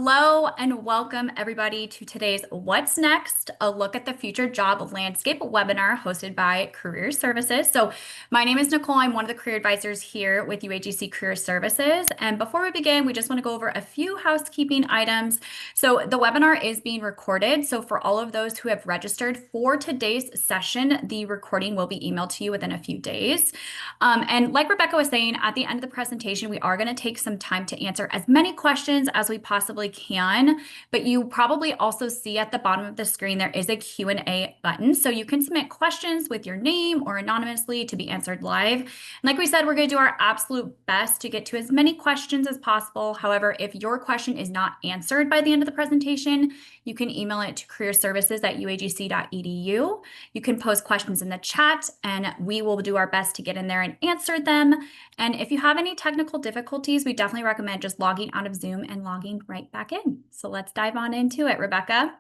Hello and welcome everybody to today's What's Next? A look at the future job landscape webinar hosted by Career Services. So my name is Nicole. I'm one of the career advisors here with UAGC Career Services. And before we begin, we just want to go over a few housekeeping items. So the webinar is being recorded. So for all of those who have registered for today's session, the recording will be emailed to you within a few days. And like Rebecca was saying, at the end of the presentation, we are going to take some time to answer as many questions as we possibly can. But you probably also see at the bottom of the screen, there is a Q&A button. So you can submit questions with your name or anonymously to be answered live. And like we said, we're going to do our absolute best to get to as many questions as possible. However, if your question is not answered by the end of the presentation, you can email it to careerservices@uagc.edu. You can post questions in the chat and we will do our best to get in there and answer them. And if you have any technical difficulties, we definitely recommend just logging out of Zoom and logging right back in. So let's dive on into it, Rebecca.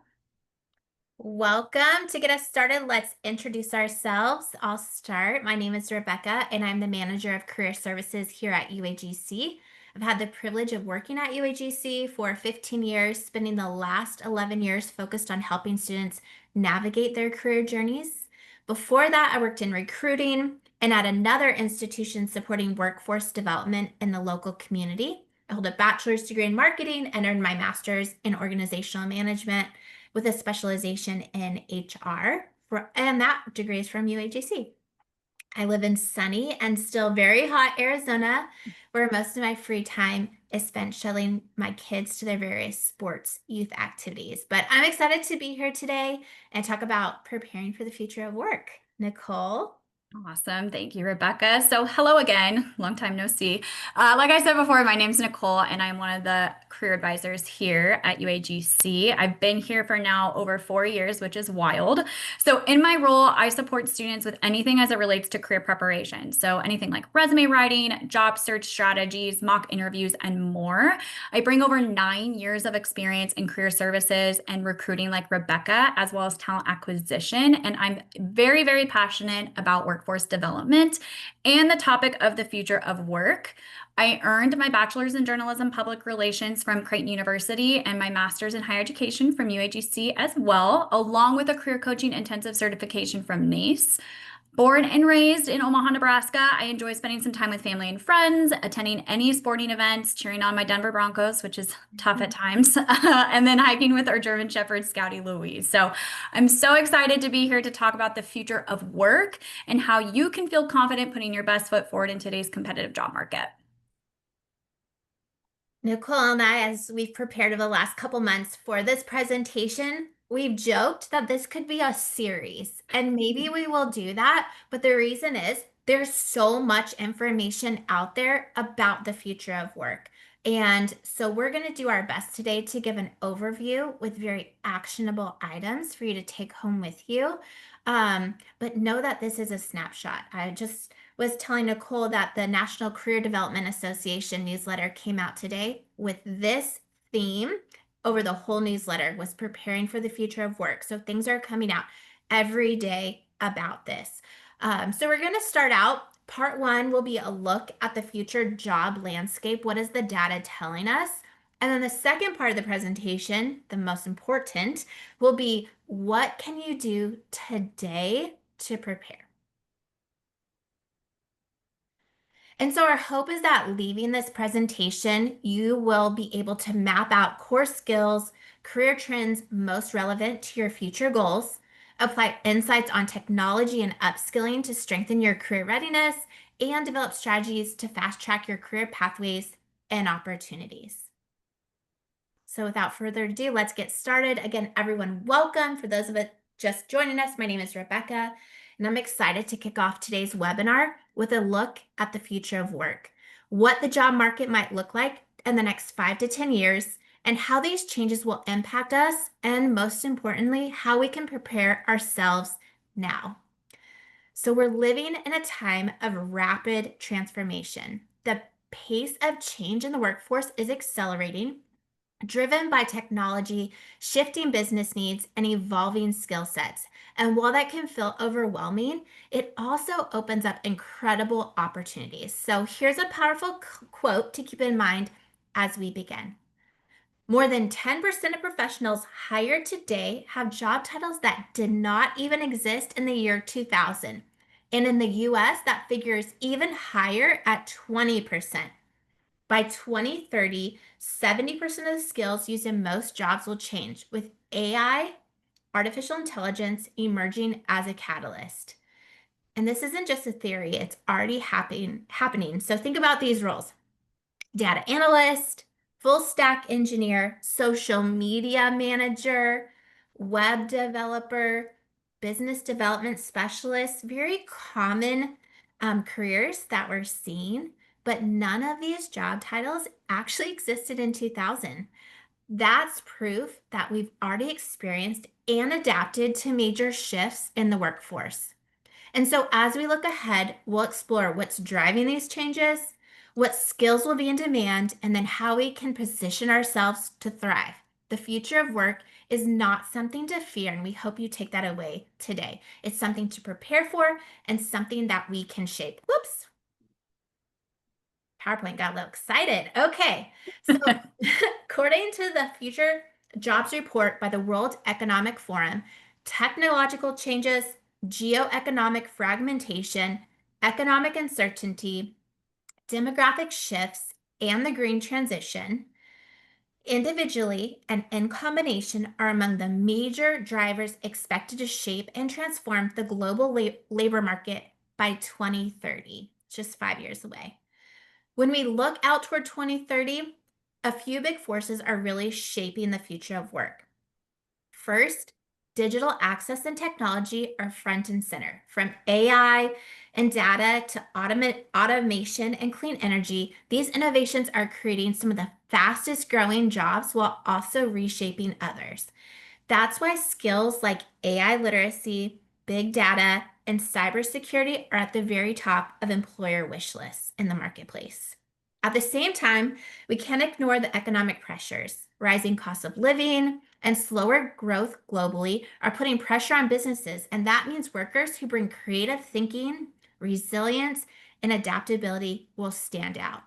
Welcome. To get us started, let's introduce ourselves. I'll start. My name is Rebecca, and I'm the manager of career services here at UAGC. I've had the privilege of working at UAGC for 15 years, spending the last 11 years focused on helping students navigate their career journeys. Before that, I worked in recruiting and at another institution supporting workforce development in the local community. I hold a bachelor's degree in marketing and earned my master's in organizational management with a specialization in HR, and that degree is from UAGC. I live in sunny and still very hot Arizona, where most of my free time is spent shuttling my kids to their various sports youth activities. But I'm excited to be here today and talk about preparing for the future of work. Nicole? Awesome. Thank you, Rebecca. So hello again. Long time no see. Like I said before, my name's Nicole and I'm one of the career advisors here at UAGC. I've been here for now over 4 years, which is wild. So in my role, I support students with anything as it relates to career preparation. So anything like resume writing, job search strategies, mock interviews, and more. I bring over 9 years of experience in career services and recruiting like Rebecca, as well as talent acquisition. And I'm very, very passionate about workforce development and the topic of the future of work. I earned my bachelor's in journalism public relations from Creighton University and my master's in higher education from UAGC as well, along with a career coaching intensive certification from NACE. Born and raised in Omaha, Nebraska, I enjoy spending some time with family and friends, attending any sporting events, cheering on my Denver Broncos, which is tough at times, and then hiking with our German Shepherd, Scouty Louise. So I'm so excited to be here to talk about the future of work and how you can feel confident putting your best foot forward in today's competitive job market. Nicole and I, as we've prepared over the last couple months for this presentation, we've joked that this could be a series, and maybe we will do that. But the reason is there's so much information out there about the future of work. And so we're going to do our best today to give an overview with very actionable items for you to take home with you. But know that this is a snapshot. I just was telling Nicole that the National Career Development Association newsletter came out today with this theme over the whole newsletter, was preparing for the future of work. So things are coming out every day about this. So we're going to start out. Part one will be a look at the future job landscape. What is the data telling us? And then the second part of the presentation, the most important, will be what can you do today to prepare? And so our hope is that leaving this presentation, you will be able to map out core skills, career trends most relevant to your future goals, apply insights on technology and upskilling to strengthen your career readiness, and develop strategies to fast track your career pathways and opportunities. So without further ado, let's get started. Again, everyone, welcome. For those of us just joining us, my name is Rebecca, and I'm excited to kick off today's webinar with a look at the future of work, what the job market might look like in the next 5 to 10 years, and how these changes will impact us, and most importantly, how we can prepare ourselves now. So we're living in a time of rapid transformation. The pace of change in the workforce is accelerating, driven by technology, shifting business needs, and evolving skill sets. And while that can feel overwhelming, it also opens up incredible opportunities. So here's a powerful quote to keep in mind as we begin. More than 10% of professionals hired today have job titles that did not even exist in the year 2000. And in the US, that figure is even higher at 20%. By 2030, 70% of the skills used in most jobs will change, with AI, artificial intelligence, emerging as a catalyst. And this isn't just a theory, it's already happening. So think about these roles: data analyst, full stack engineer, social media manager, web developer, business development specialist. Very common careers that we're seeing, but none of these job titles actually existed in 2000. That's proof that we've already experienced and adapted to major shifts in the workforce. And so, as we look ahead, we'll explore what's driving these changes, what skills will be in demand, and then how we can position ourselves to thrive. The future of work is not something to fear, and we hope you take that away today. It's something to prepare for and something that we can shape. Whoops, PowerPoint got a little excited. Okay, so according to the Future Jobs Report by the World Economic Forum, technological changes, geoeconomic fragmentation, economic uncertainty, demographic shifts, and the green transition, individually and in combination, are among the major drivers expected to shape and transform the global labor market by 2030, just 5 years away. When we look out toward 2030, a few big forces are really shaping the future of work. First, digital access and technology are front and center. From AI and data to automation and clean energy, these innovations are creating some of the fastest growing jobs while also reshaping others. That's why skills like AI literacy, big data, and cybersecurity are at the very top of employer wish lists in the marketplace. At the same time, we can't ignore the economic pressures. Rising costs of living and slower growth globally are putting pressure on businesses, and that means workers who bring creative thinking, resilience, and adaptability will stand out.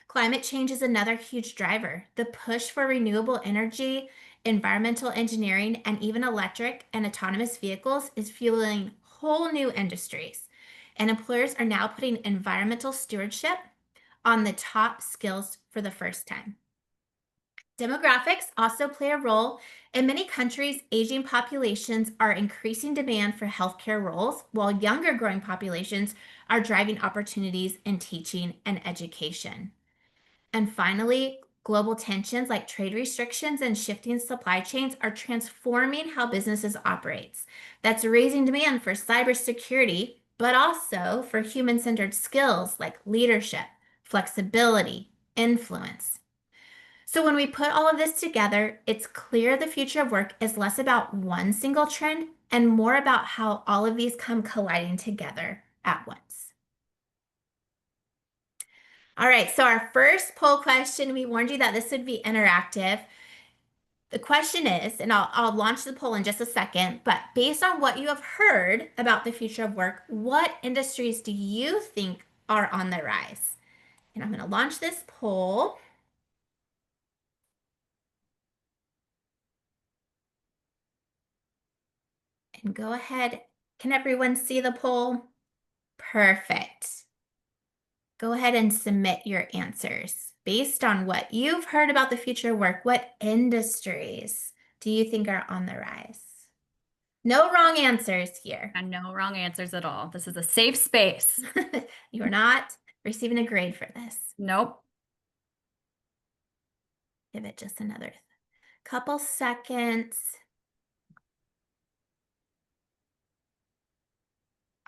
Climate change is another huge driver. The push for renewable energy, environmental engineering, and even electric and autonomous vehicles is fueling whole new industries. And employers are now putting environmental stewardship on the top skills for the first time. Demographics also play a role. In many countries, aging populations are increasing demand for healthcare roles, while younger growing populations are driving opportunities in teaching and education. And finally, global tensions like trade restrictions and shifting supply chains are transforming how businesses operate. That's raising demand for cybersecurity, but also for human-centered skills like leadership, flexibility, influence. So when we put all of this together, it's clear the future of work is less about one single trend and more about how all of these come colliding together at once. All right, so our first poll question, we warned you that this would be interactive. The question is, and I'll launch the poll in just a second, but based on what you have heard about the future of work, what industries do you think are on the rise? And I'm going to launch this poll. And go ahead. Can everyone see the poll? Perfect. Go ahead and submit your answers. Based on what you've heard about the future of work, what industries do you think are on the rise? No wrong answers here. And no wrong answers at all. This is a safe space. You are not receiving a grade for this. Nope. Give it just another couple seconds.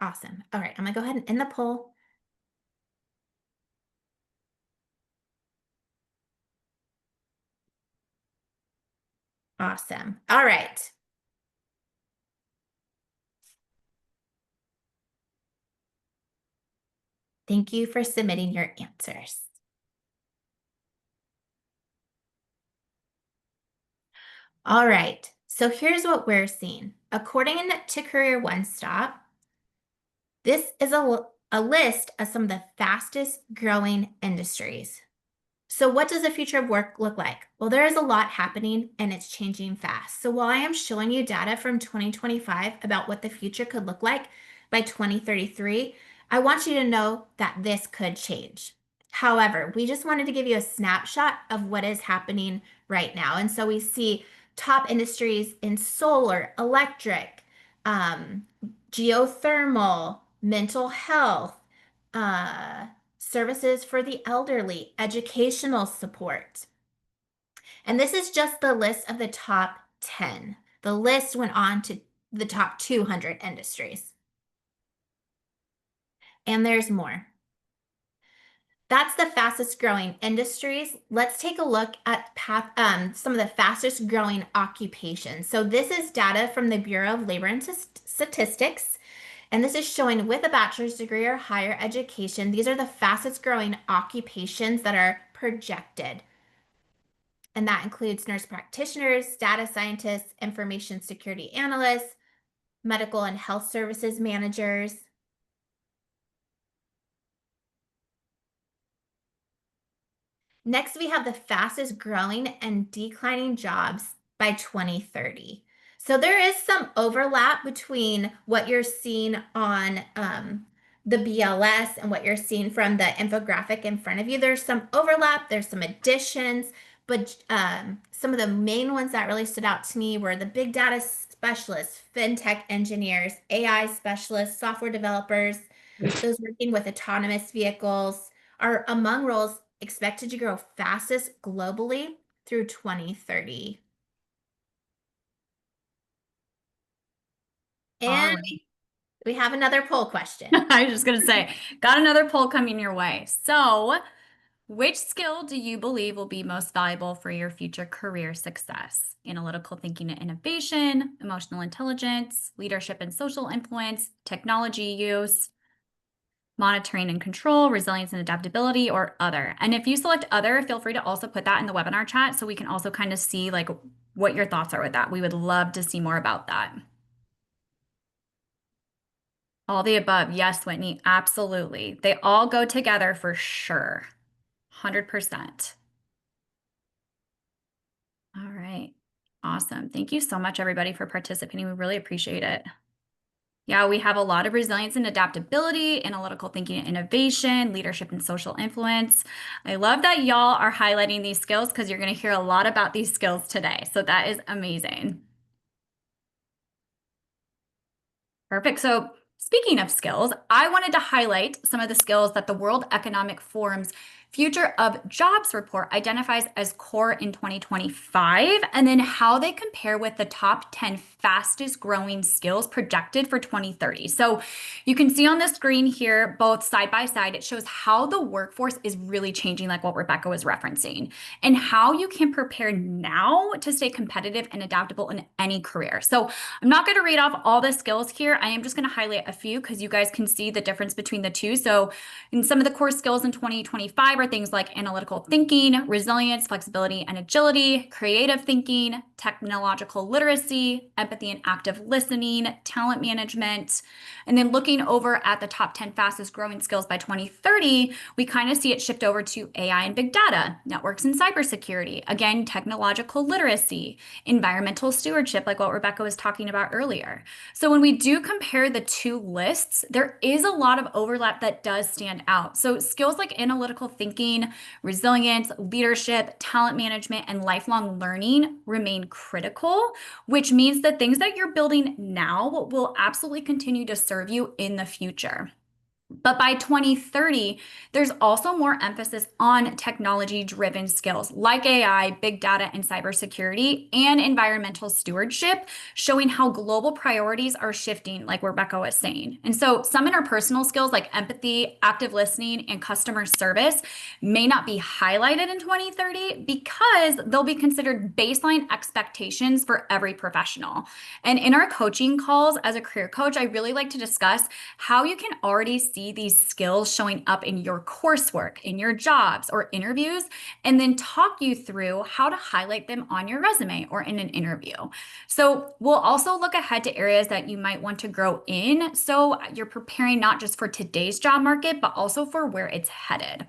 Awesome. All right, I'm gonna go ahead and end the poll. Awesome. All right. Thank you for submitting your answers. All right, so here's what we're seeing. According to Career One Stop, this is a list of some of the fastest growing industries. So, what does the future of work look like? Well, there is a lot happening and it's changing fast. So, while I am showing you data from 2025 about what the future could look like by 2033, I want you to know that this could change. However, we just wanted to give you a snapshot of what is happening right now. And so we see top industries in solar, electric, um, geothermal, mental health, uh, services for the elderly, educational support. And this is just the list of the top 10. The list went on to the top 200 industries. And there's more. That's the fastest growing industries. Let's take a look at some of the fastest growing occupations. So this is data from the Bureau of Labor and Statistics. And this is showing with a bachelor's degree or higher education, these are the fastest growing occupations that are projected. And that includes nurse practitioners, data scientists, information security analysts, medical and health services managers. Next, we have the fastest growing and declining jobs by 2030. So there is some overlap between what you're seeing on the BLS and what you're seeing from the infographic in front of you. There's some overlap, there's some additions, but some of the main ones that really stood out to me were the big data specialists, fintech engineers, AI specialists, software developers, those working with autonomous vehicles are among roles expected to grow fastest globally through 2030. All And right. we have another poll question. I was just going to say, got another poll coming your way. So, which skill do you believe will be most valuable for your future career success? Analytical thinking and innovation, emotional intelligence, leadership and social influence, technology use, monitoring and control, resilience and adaptability, or other. And if you select other, feel free to also put that in the webinar chat so we can also kind of see like what your thoughts are with that. We would love to see more about that. All the above. Yes, Whitney, absolutely. They all go together for sure. 100%. All right. Awesome. Thank you so much, everybody, for participating. We really appreciate it. Yeah, we have a lot of resilience and adaptability, analytical thinking and innovation, leadership and social influence. I love that y'all are highlighting these skills because you're going to hear a lot about these skills today. So that is amazing. Perfect. So speaking of skills, I wanted to highlight some of the skills that the World Economic Forum's Future of Jobs report identifies as core in 2025, and then how they compare with the top 10 fastest growing skills projected for 2030. So you can see on the screen here, both side by side, it shows how the workforce is really changing, like what Rebecca was referencing, and how you can prepare now to stay competitive and adaptable in any career. So I'm not going to read off all the skills here. I am just going to highlight a few because you guys can see the difference between the two. So in some of the core skills in 2025 are things like analytical thinking, resilience, flexibility, and agility, creative thinking, technological literacy, empathy and active listening, talent management. And then looking over at the top 10 fastest growing skills by 2030, we kind of see it shift over to AI and big data, networks and cybersecurity, again, technological literacy, environmental stewardship, like what Rebecca was talking about earlier. So when we do compare the two lists, there is a lot of overlap that does stand out. So skills like analytical thinking, resilience, leadership, talent management, and lifelong learning remain critical, which means the things that you're building now will absolutely continue to serve you in the future. But by 2030, there's also more emphasis on technology-driven skills like AI, big data, and cybersecurity, and environmental stewardship, showing how global priorities are shifting, like Rebecca was saying. And so some interpersonal skills like empathy, active listening, and customer service may not be highlighted in 2030 because they'll be considered baseline expectations for every professional. And in our coaching calls as a career coach, I really like to discuss how you can already see these skills showing up in your coursework, in your jobs or interviews, and then talk you through how to highlight them on your resume or in an interview. So we'll also look ahead to areas that you might want to grow in. So you're preparing not just for today's job market, but also for where it's headed.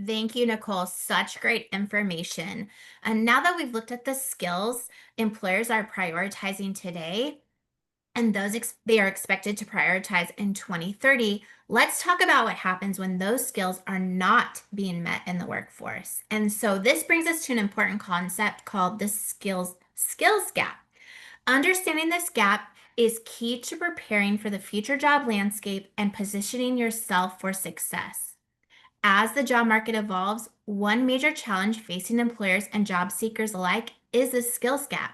Thank you, Nicole. Such great information. And now that we've looked at the skills employers are prioritizing today, and they are expected to prioritize in 2030. Let's talk about what happens when those skills are not being met in the workforce. And so this brings us to an important concept called the skills gap. Understanding this gap is key to preparing for the future job landscape and positioning yourself for success. As the job market evolves, one major challenge facing employers and job seekers alike is the skills gap.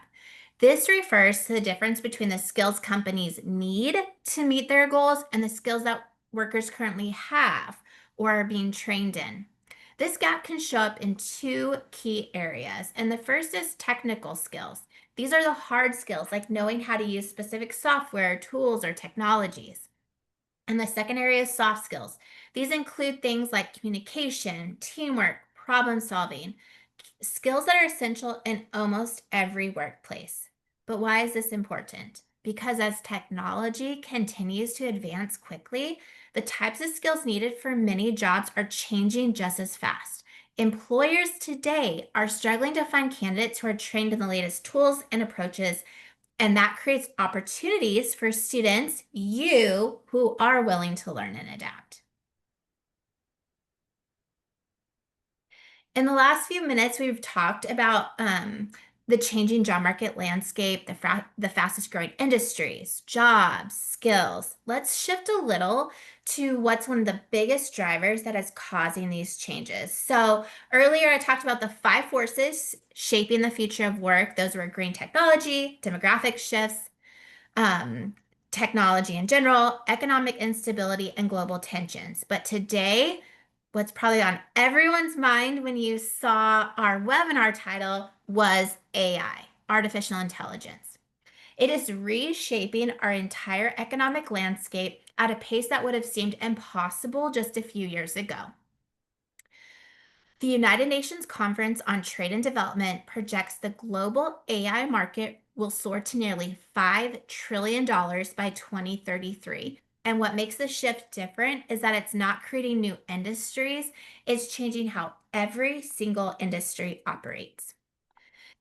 This refers to the difference between the skills companies need to meet their goals and the skills that workers currently have or are being trained in. This gap can show up in two key areas, and the first is technical skills. These are the hard skills, like knowing how to use specific software, tools, or technologies. And the second area is soft skills. These include things like communication, teamwork, problem solving, skills that are essential in almost every workplace. But why is this important? Because as technology continues to advance quickly, the types of skills needed for many jobs are changing just as fast. Employers today are struggling to find candidates who are trained in the latest tools and approaches, and that creates opportunities for students, you, who are willing to learn and adapt. In the last few minutes, we've talked about the changing job market landscape, the fastest growing industries, jobs, skills. Let's shift a little to what's one of the biggest drivers that is causing these changes. So earlier, I talked about the five forces shaping the future of work. Those were green technology, demographic shifts, um, technology in general, economic instability, and global tensions. But today, what's probably on everyone's mind when you saw our webinar title was AI, artificial intelligence. It is reshaping our entire economic landscape at a pace that would have seemed impossible just a few years ago. The United Nations Conference on Trade and Development projects the global AI market will soar to nearly $5 trillion by 2033. And what makes the shift different is that it's not creating new industries, it's changing how every single industry operates.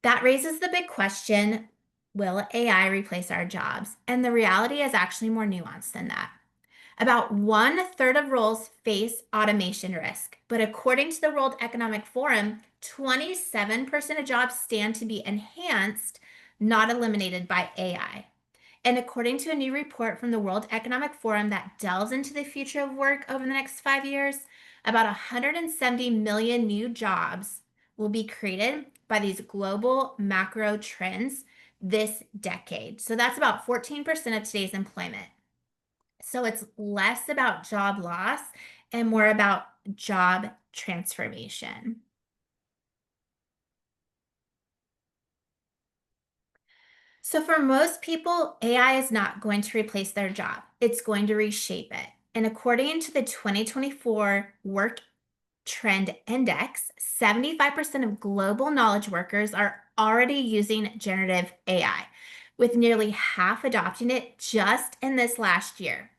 That raises the big question, will AI replace our jobs? And the reality is actually more nuanced than that. About one-third of roles face automation risk, but according to the World Economic Forum, 27% of jobs stand to be enhanced, not eliminated by AI. And according to a new report from the World Economic Forum that delves into the future of work over the next 5 years, about 170 million new jobs will be created by these global macro trends this decade. So that's about 14% of today's employment. So it's less about job loss and more about job transformation. So for most people, AI is not going to replace their job. It's going to reshape it. And according to the 2024 Work Trend Index, 75% of global knowledge workers are already using generative AI, with nearly half adopting it just in this last year.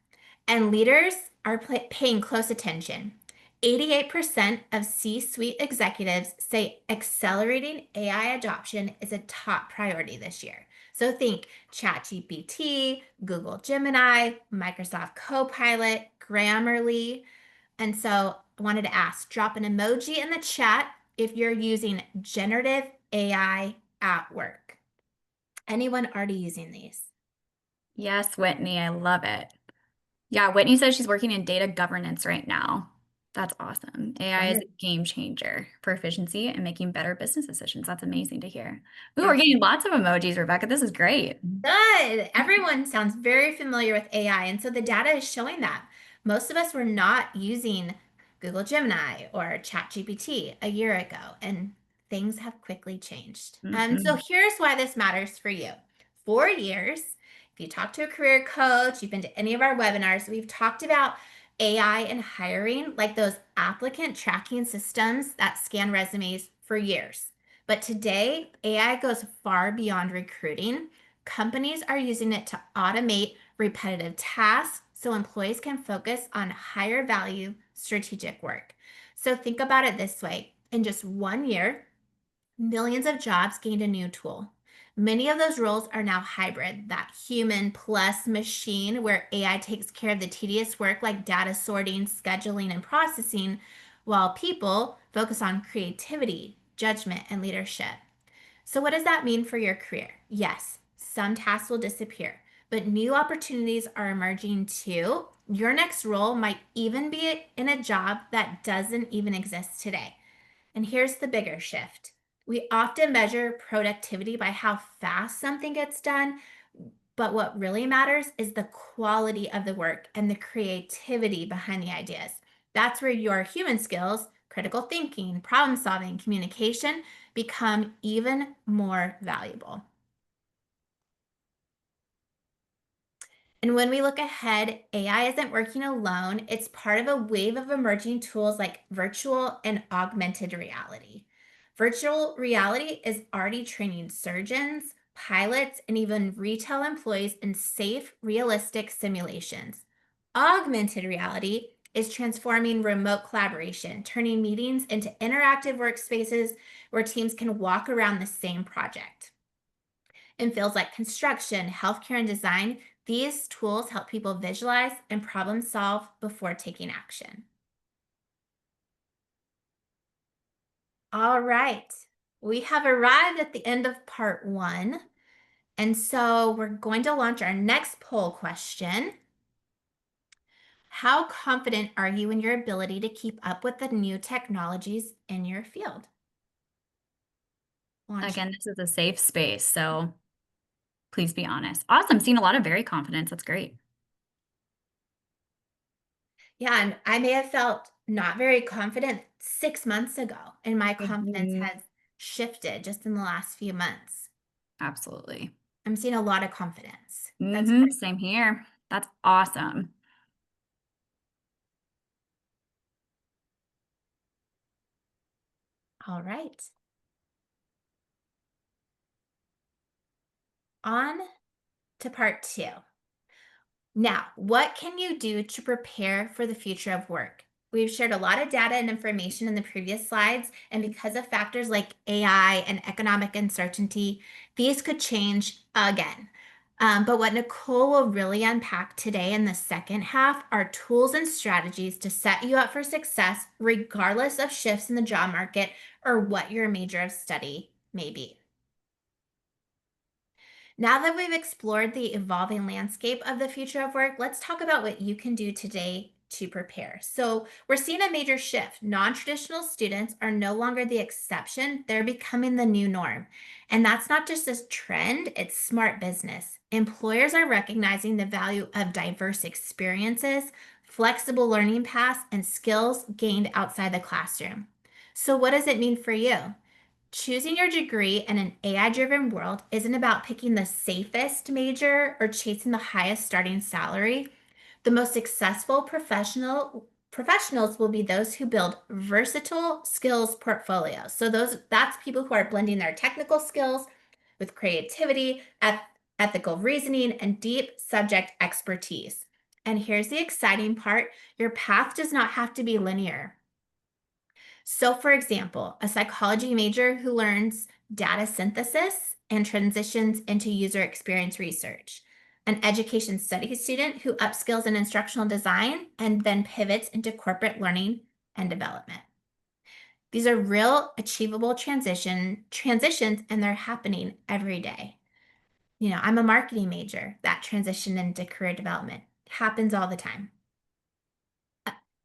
And leaders are paying close attention. 88% of C-suite executives say accelerating AI adoption is a top priority this year. So think ChatGPT, Google Gemini, Microsoft Copilot, Grammarly. And so I wanted to ask, drop an emoji in the chat if you're using generative AI at work. Anyone already using these? Yes, Whitney, I love it. Yeah, Whitney says she's working in data governance right now. That's awesome. AI is a game changer for efficiency and making better business decisions. That's amazing to hear. Ooh, we're getting lots of emojis, Rebecca. This is great. Good. Everyone sounds very familiar with AI. And so the data is showing that. Most of us were not using Google Gemini or ChatGPT a year ago, and things have quickly changed. And so Mhm. here's why this matters for you. For years, if you talk to a career coach, you've been to any of our webinars, we've talked about AI and hiring, like those applicant tracking systems that scan resumes for years. But today, AI goes far beyond recruiting. Companies are using it to automate repetitive tasks so employees can focus on higher value strategic work. So think about it this way. In just 1 year, millions of jobs gained a new tool. Many of those roles are now hybrid, that human plus machine, where AI takes care of the tedious work like data sorting, scheduling, and processing, while people focus on creativity, judgment, and leadership. So, what does that mean for your career? Yes, some tasks will disappear, but new opportunities are emerging too. Your next role might even be in a job that doesn't even exist today. And here's the bigger shift. We often measure productivity by how fast something gets done, but what really matters is the quality of the work and the creativity behind the ideas. That's where your human skills, critical thinking, problem solving, communication become even more valuable. And when we look ahead, AI isn't working alone. It's part of a wave of emerging tools like virtual and augmented reality. Virtual reality is already training surgeons, pilots, and even retail employees in safe, realistic simulations. Augmented reality is transforming remote collaboration, turning meetings into interactive workspaces where teams can walk around the same project. In fields like construction, healthcare, and design, these tools help people visualize and problem solve before taking action. All right, we have arrived at the end of part one. And so we're going to launch our next poll question. How confident are you in your ability to keep up with the new technologies in your field? Launch. Again, this is a safe space, so please be honest. Awesome. Seeing a lot of very confidence. That's great. Yeah, and I may have felt not very confident 6 months ago, and my confidence Mhm. has shifted just in the last few months. Absolutely. I'm seeing a lot of confidence. That's Hmm. great. Same here. That's awesome. All right. On to part two. Now, what can you do to prepare for the future of work? We've shared a lot of data and information in the previous slides, and because of factors like AI and economic uncertainty, these could change again. But what Nicole will really unpack today in the second half are tools and strategies to set you up for success, regardless of shifts in the job market or what your major of study may be. Now that we've explored the evolving landscape of the future of work, let's talk about what you can do today to prepare. So, we're seeing a major shift. Non traditional students are no longer the exception, they're becoming the new norm. And that's not just a trend, it's smart business. Employers are recognizing the value of diverse experiences, flexible learning paths, and skills gained outside the classroom. So, what does it mean for you? Choosing your degree in an AI driven world isn't about picking the safest major or chasing the highest starting salary. The most successful professionals will be those who build versatile skills portfolios. So that's people who are blending their technical skills with creativity, ethical reasoning, and deep subject expertise. And here's the exciting part, your path does not have to be linear. So, for example, a psychology major who learns data synthesis and transitions into user experience research, an education studies student who upskills in instructional design and then pivots into corporate learning and development. These are real achievable transitions and they're happening every day. I'm a marketing major. That transition into career development happens all the time.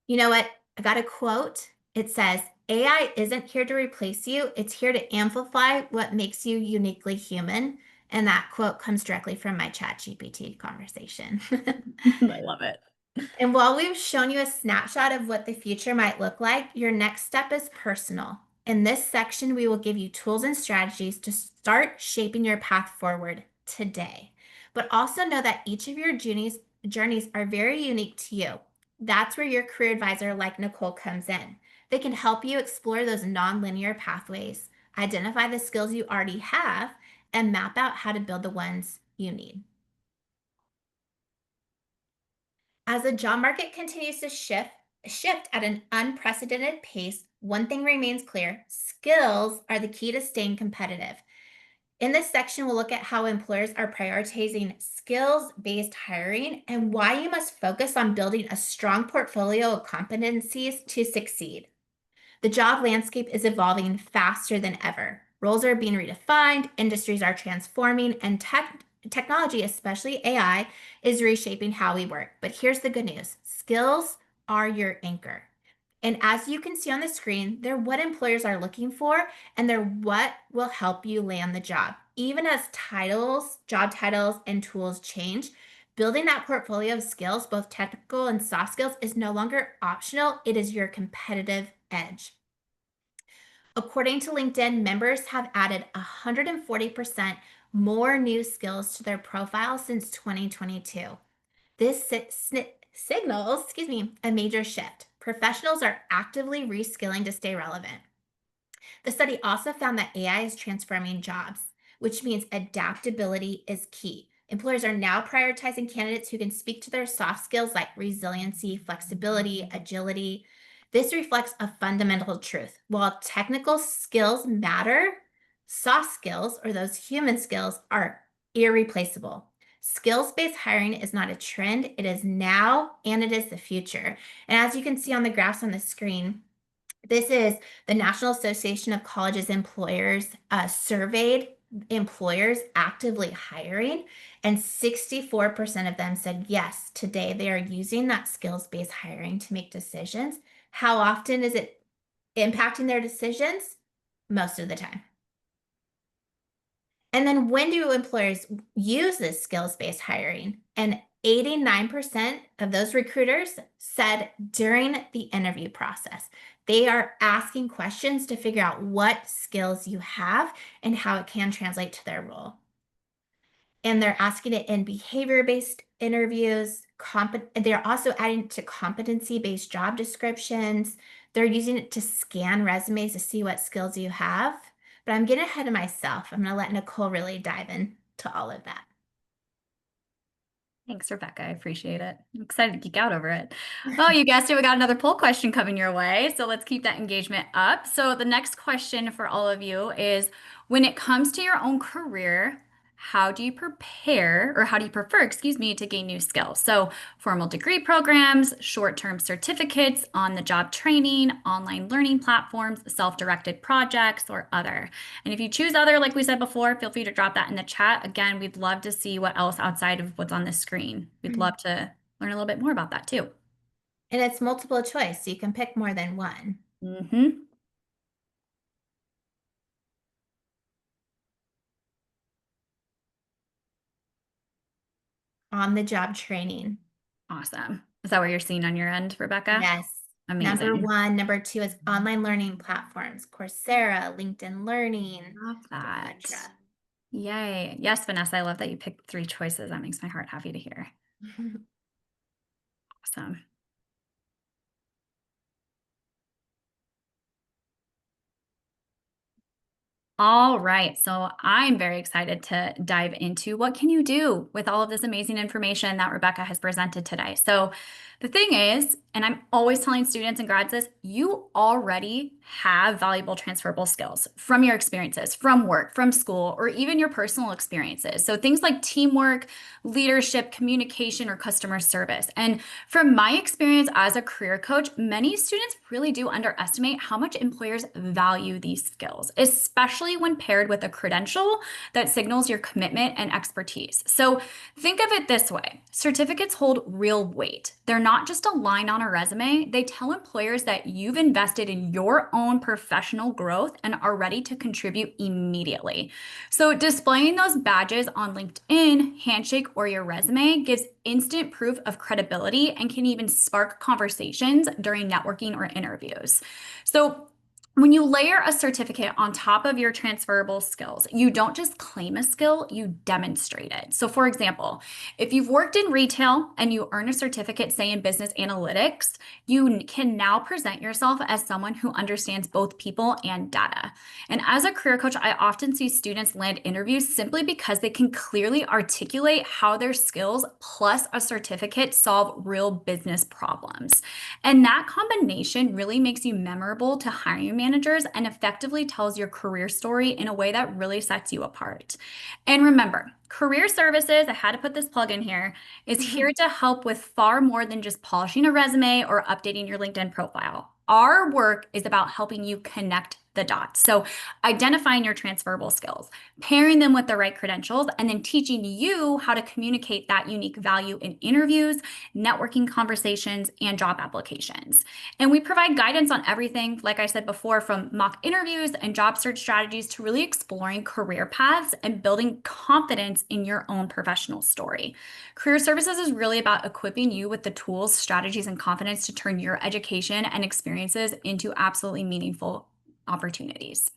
You know what? I got a quote. It says, AI isn't here to replace you, it's here to amplify what makes you uniquely human. And that quote comes directly from my ChatGPT conversation. I love it. And while we've shown you a snapshot of what the future might look like, your next step is personal. In this section, we will give you tools and strategies to start shaping your path forward today. But also know that each of your journeys are very unique to you. That's where your career advisor, like Nicole, comes in. They can help you explore those nonlinear pathways, identify the skills you already have, and map out how to build the ones you need. As the job market continues to shift, shift at an unprecedented pace, one thing remains clear: skills are the key to staying competitive. In this section, we'll look at how employers are prioritizing skills based hiring and why you must focus on building a strong portfolio of competencies to succeed. The job landscape is evolving faster than ever. Roles are being redefined, industries are transforming, and technology, especially AI, is reshaping how we work. But here's the good news: skills are your anchor. And as you can see on the screen, they're what employers are looking for, and they're what will help you land the job. Even as job titles, and tools change, building that portfolio of skills, both technical and soft skills, is no longer optional. It is your competitive edge. According to LinkedIn, members have added 140% more new skills to their profile since 2022. This signals, a major shift. Professionals are actively reskilling to stay relevant. The study also found that AI is transforming jobs, which means adaptability is key. Employers are now prioritizing candidates who can speak to their soft skills like resiliency, flexibility, agility. This reflects a fundamental truth. While technical skills matter, soft skills, or those human skills, are irreplaceable. Skills based hiring is not a trend, it is now and it is the future. And as you can see on the graphs on the screen, this is the National Association of Colleges Employers surveyed employers actively hiring, and 64% of them said yes, today they are using that skills-based hiring to make decisions. How often is it impacting their decisions? Most of the time. And then when do employers use this skills-based hiring? And 89% of those recruiters said during the interview process. They are asking questions to figure out what skills you have and how it can translate to their role. And they're asking it in behavior-based interviews. They're also adding it to competency-based job descriptions. They're using it to scan resumes to see what skills you have. But I'm getting ahead of myself. I'm going to let Nicole really dive into all of that. Thanks, Rebecca. I appreciate it. I'm excited to geek out over it. Oh, you guessed it. We got another poll question coming your way. So let's keep that engagement up. So the next question for all of you is, when it comes to your own career, how do you prepare, or how do you prefer, excuse me, to gain new skills? So formal degree programs, short-term certificates, on-the-job training, online learning platforms, self-directed projects, or other. And if you choose other, like we said before, feel free to drop that in the chat. Again, we'd love to see what else outside of what's on the screen. We'd love to learn a little bit more about that too. And it's multiple choice, so you can pick more than one. Mm-hmm. On the job training. Awesome. Is that what you're seeing on your end, Rebecca? Yes. Number Amazing. one. Number two is online learning platforms, Coursera, LinkedIn Learning, Love that. etc. Yay. Yes, Vanessa, I love that you picked 3 choices. That makes my heart happy to hear. Awesome. All right, so I'm very excited to dive into what can you do with all of this amazing information that Rebecca has presented today. So the thing is, and I'm always telling students and grads this, you already have valuable transferable skills from your experiences, from work, from school, or even your personal experiences. So things like teamwork, leadership, communication, or customer service. And from my experience as a career coach, many students really do underestimate how much employers value these skills, especially when paired with a credential that signals your commitment and expertise. So think of it this way: certificates hold real weight. They're not just a line on a resume, they tell employers that you've invested in your own professional growth and are ready to contribute immediately. So displaying those badges on LinkedIn, Handshake, or your resume gives instant proof of credibility and can even spark conversations during networking or interviews. So when you layer a certificate on top of your transferable skills, you don't just claim a skill, you demonstrate it. So, for example, if you've worked in retail and you earn a certificate, say in business analytics, you can now present yourself as someone who understands both people and data. And as a career coach, I often see students land interviews simply because they can clearly articulate how their skills plus a certificate solve real business problems. And that combination really makes you memorable to hiring managers and effectively tells your career story in a way that really sets you apart. And remember, career services, I had to put this plug in here, is here to help with far more than just polishing a resume or updating your LinkedIn profile. Our work is about helping you connect the dots. So, identifying your transferable skills, pairing them with the right credentials, and then teaching you how to communicate that unique value in interviews, networking conversations, and job applications. And we provide guidance on everything, like I said before, from mock interviews and job search strategies to really exploring career paths and building confidence in your own professional story. Career services is really about equipping you with the tools, strategies, and confidence to turn your education and experiences into absolutely meaningful opportunities.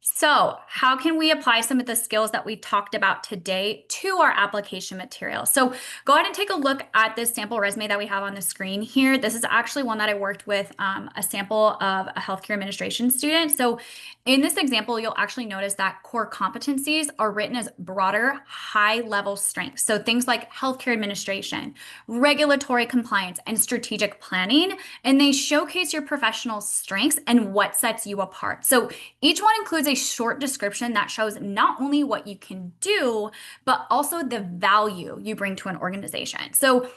So, how can we apply some of the skills that we talked about today to our application material? So, go ahead and take a look at this sample resume that we have on the screen here. This is actually one that I worked with a sample of a healthcare administration student. So, in this example, you'll actually notice that core competencies are written as broader, high level strengths. So, things like healthcare administration, regulatory compliance, and strategic planning. And they showcase your professional strengths and what sets you apart. So, each one includes a short description that shows not only what you can do, but also the value you bring to an organization. So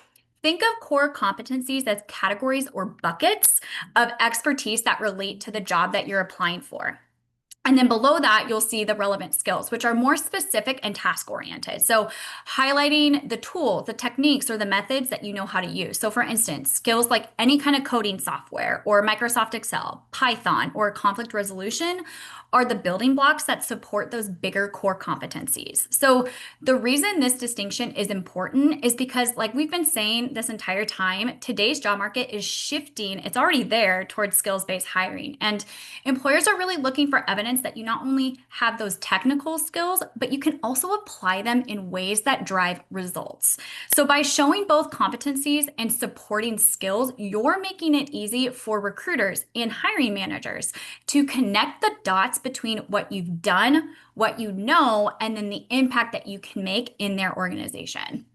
think of core competencies as categories or buckets of expertise that relate to the job that you're applying for. And then below that, you'll see the relevant skills, which are more specific and task oriented. So, highlighting the tools, the techniques, or the methods that you know how to use. So, for instance, skills like any kind of coding software or Microsoft Excel, Python, or conflict resolution are the building blocks that support those bigger core competencies. So, the reason this distinction is important is because, like we've been saying this entire time, today's job market is shifting. It's already there towards skills based hiring. And employers are really looking for evidence that you not only have those technical skills, but you can also apply them in ways that drive results. So by showing both competencies and supporting skills, you're making it easy for recruiters and hiring managers to connect the dots between what you've done, what you know, and then the impact that you can make in their organization.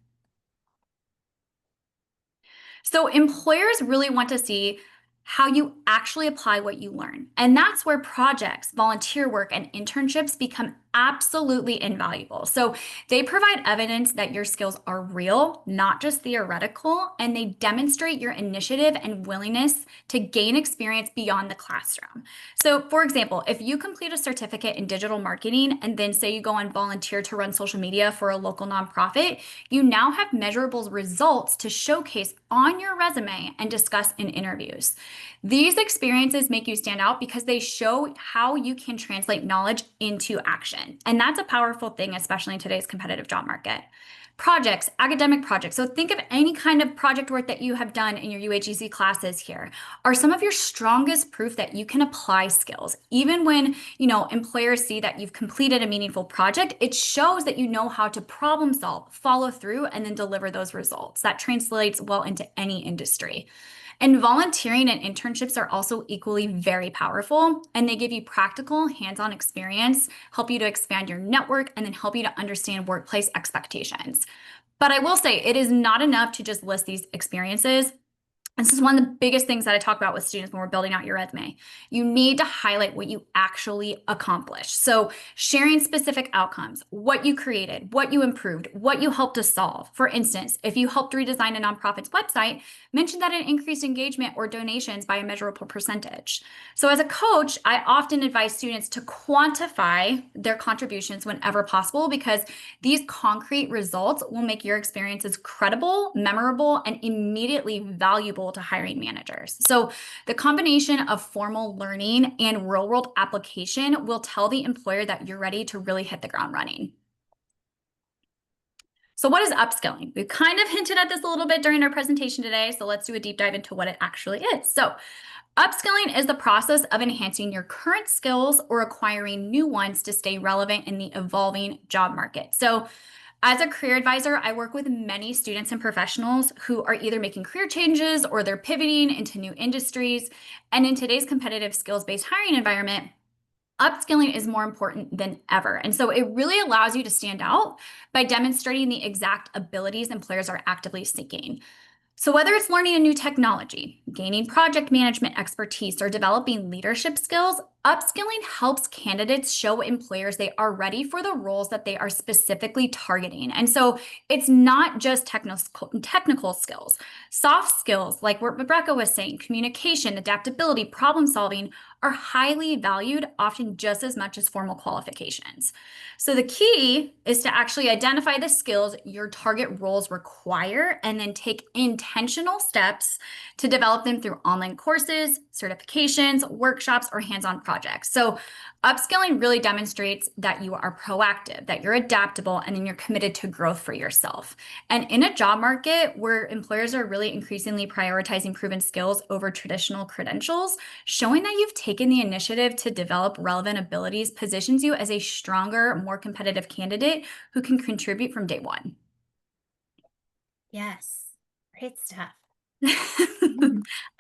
So employers really want to see how you actually apply what you learn. And that's where projects, volunteer work, and internships become absolutely invaluable. So they provide evidence that your skills are real, not just theoretical, and they demonstrate your initiative and willingness to gain experience beyond the classroom. So, for example, if you complete a certificate in digital marketing and then say you go and volunteer to run social media for a local nonprofit, you now have measurable results to showcase on your resume and discuss in interviews. These experiences make you stand out because they show how you can translate knowledge into action. And that's a powerful thing, especially in today's competitive job market. Projects, academic projects. So think of any kind of project work that you have done in your UAGC classes here are some of your strongest proof that you can apply skills. Even when, employers see that you've completed a meaningful project, it shows that you know how to problem solve, follow through, and then deliver those results. That translates well into any industry. And volunteering and internships are also equally very powerful, and they give you practical, hands-on experience, help you to expand your network, and then help you to understand workplace expectations. But I will say it is not enough to just list these experiences. This is one of the biggest things that I talk about with students when we're building out your resume. You need to highlight what you actually accomplished. So sharing specific outcomes, what you created, what you improved, what you helped to solve. For instance, if you helped redesign a nonprofit's website, mention that it increased engagement or donations by a measurable percentage. So as a coach, I often advise students to quantify their contributions whenever possible because these concrete results will make your experiences credible, memorable, and immediately valuable to hiring managers. So the combination of formal learning and real world application will tell the employer that you're ready to really hit the ground running. So what is upskilling? We've kind of hinted at this a little bit during our presentation today, so let's do a deep dive into what it actually is. So Upskilling is the process of enhancing your current skills or acquiring new ones to stay relevant in the evolving job market. So, as a career advisor, I work with many students and professionals who are either making career changes or they're pivoting into new industries. And in today's competitive skills-based hiring environment, upskilling is more important than ever. And so it really allows you to stand out by demonstrating the exact abilities employers are actively seeking. So, whether it's learning a new technology, gaining project management expertise, or developing leadership skills, upskilling helps candidates show employers they are ready for the roles that they are specifically targeting. And so, it's not just technical skills. Soft skills, like what Rebecca was saying, communication, adaptability, problem solving, are highly valued, often just as much as formal qualifications. So the key is to actually identify the skills your target roles require and then take intentional steps to develop them through online courses, certifications, workshops, or hands-on projects. So upskilling really demonstrates that you are proactive, that you're adaptable, and then you're committed to growth for yourself. And in a job market where employers are really increasingly prioritizing proven skills over traditional credentials, showing that you've taken the initiative to develop relevant abilities positions you as a stronger, more competitive candidate who can contribute from day one. Yes. Great stuff.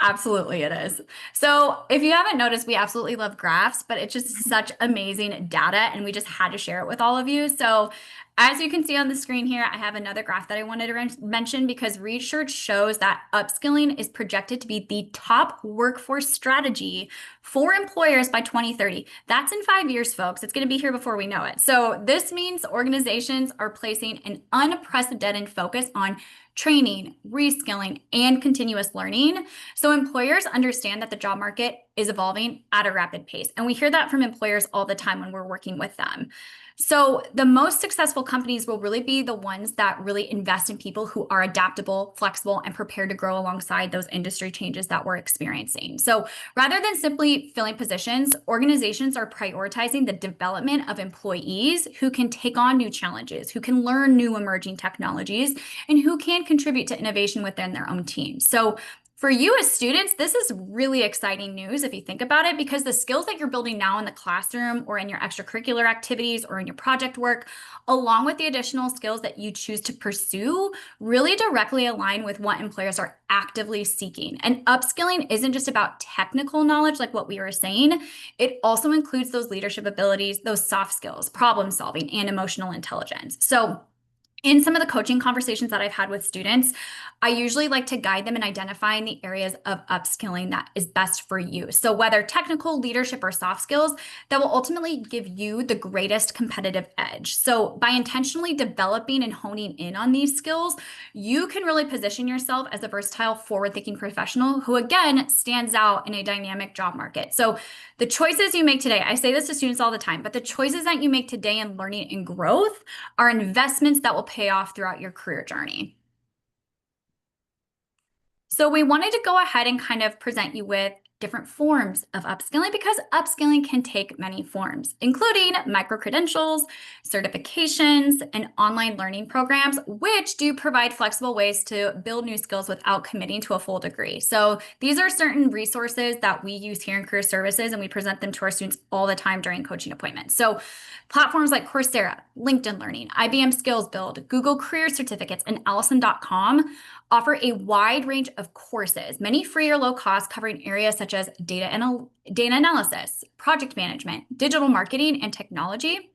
Absolutely, it is. So, if you haven't noticed, we absolutely love graphs, but it's just such amazing data, and we just had to share it with all of you. So, as you can see on the screen here, I have another graph that I wanted to mention because research shows that upskilling is projected to be the top workforce strategy for employers by 2030. That's in 5 years, folks. It's going to be here before we know it. So, this means organizations are placing an unprecedented focus on training, reskilling, and continuous learning. So employers understand that the job market is evolving at a rapid pace. And we hear that from employers all the time when we're working with them. So the most successful companies will really be the ones that really invest in people who are adaptable, flexible, and prepared to grow alongside those industry changes that we're experiencing. So rather than simply filling positions, organizations are prioritizing the development of employees who can take on new challenges, who can learn new emerging technologies, and who can contribute to innovation within their own teams. So for you as students, this is really exciting news if you think about it, because the skills that you're building now in the classroom or in your extracurricular activities or in your project work, along with the additional skills that you choose to pursue, really directly align with what employers are actively seeking. And upskilling isn't just about technical knowledge like what we were saying. It also includes those leadership abilities, those soft skills, problem solving, and emotional intelligence. So in some of the coaching conversations that I've had with students, I usually like to guide them in identifying the areas of upskilling that is best for you. So whether technical, leadership, or soft skills that will ultimately give you the greatest competitive edge. So by intentionally developing and honing in on these skills, you can really position yourself as a versatile, forward-thinking professional who, again, stands out in a dynamic job market. So the choices you make today, I say this to students all the time, but the choices that you make today in learning and growth are investments that will pay off throughout your career journey. So we wanted to go ahead and kind of present you with different forms of upskilling because upskilling can take many forms, including micro-credentials, certifications, and online learning programs, which do provide flexible ways to build new skills without committing to a full degree. So these are certain resources that we use here in Career Services, and we present them to our students all the time during coaching appointments. So platforms like Coursera, LinkedIn Learning, IBM Skills Build, Google Career Certificates, and Allison.com offer a wide range of courses, many free or low cost, covering areas such as data analysis, project management, digital marketing, and technology.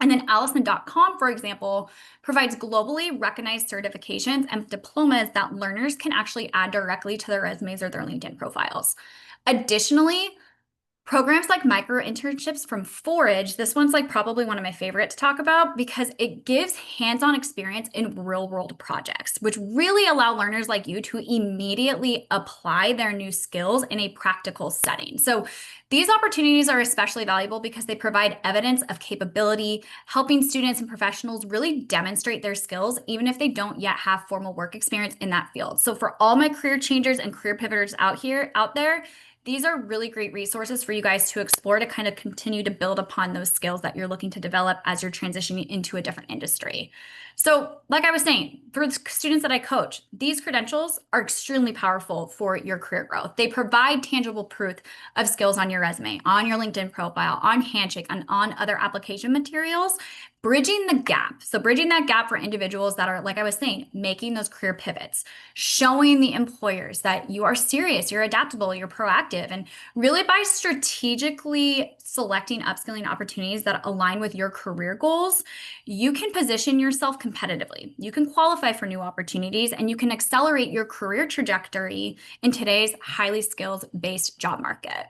And then Allison.com, for example, provides globally recognized certifications and diplomas that learners can actually add directly to their resumes or their LinkedIn profiles. Additionally, programs like micro internships from Forage, this one's like probably one of my favorite to talk about because it gives hands-on experience in real-world projects, which really allow learners like you to immediately apply their new skills in a practical setting. So these opportunities are especially valuable because they provide evidence of capability, helping students and professionals really demonstrate their skills, even if they don't yet have formal work experience in that field. So for all my career changers and career pivoters out there, these are really great resources for you guys to explore to kind of continue to build upon those skills that you're looking to develop as you're transitioning into a different industry. So, like I was saying, for the students that I coach, these credentials are extremely powerful for your career growth. They provide tangible proof of skills on your resume, on your LinkedIn profile, on Handshake, and on other application materials, bridging the gap. So, bridging that gap for individuals that are, like I was saying, making those career pivots, showing the employers that you are serious, you're adaptable, you're proactive, and really by strategically selecting upskilling opportunities that align with your career goals, you can position yourself competitively. You can qualify for new opportunities and you can accelerate your career trajectory in today's highly skills-based job market.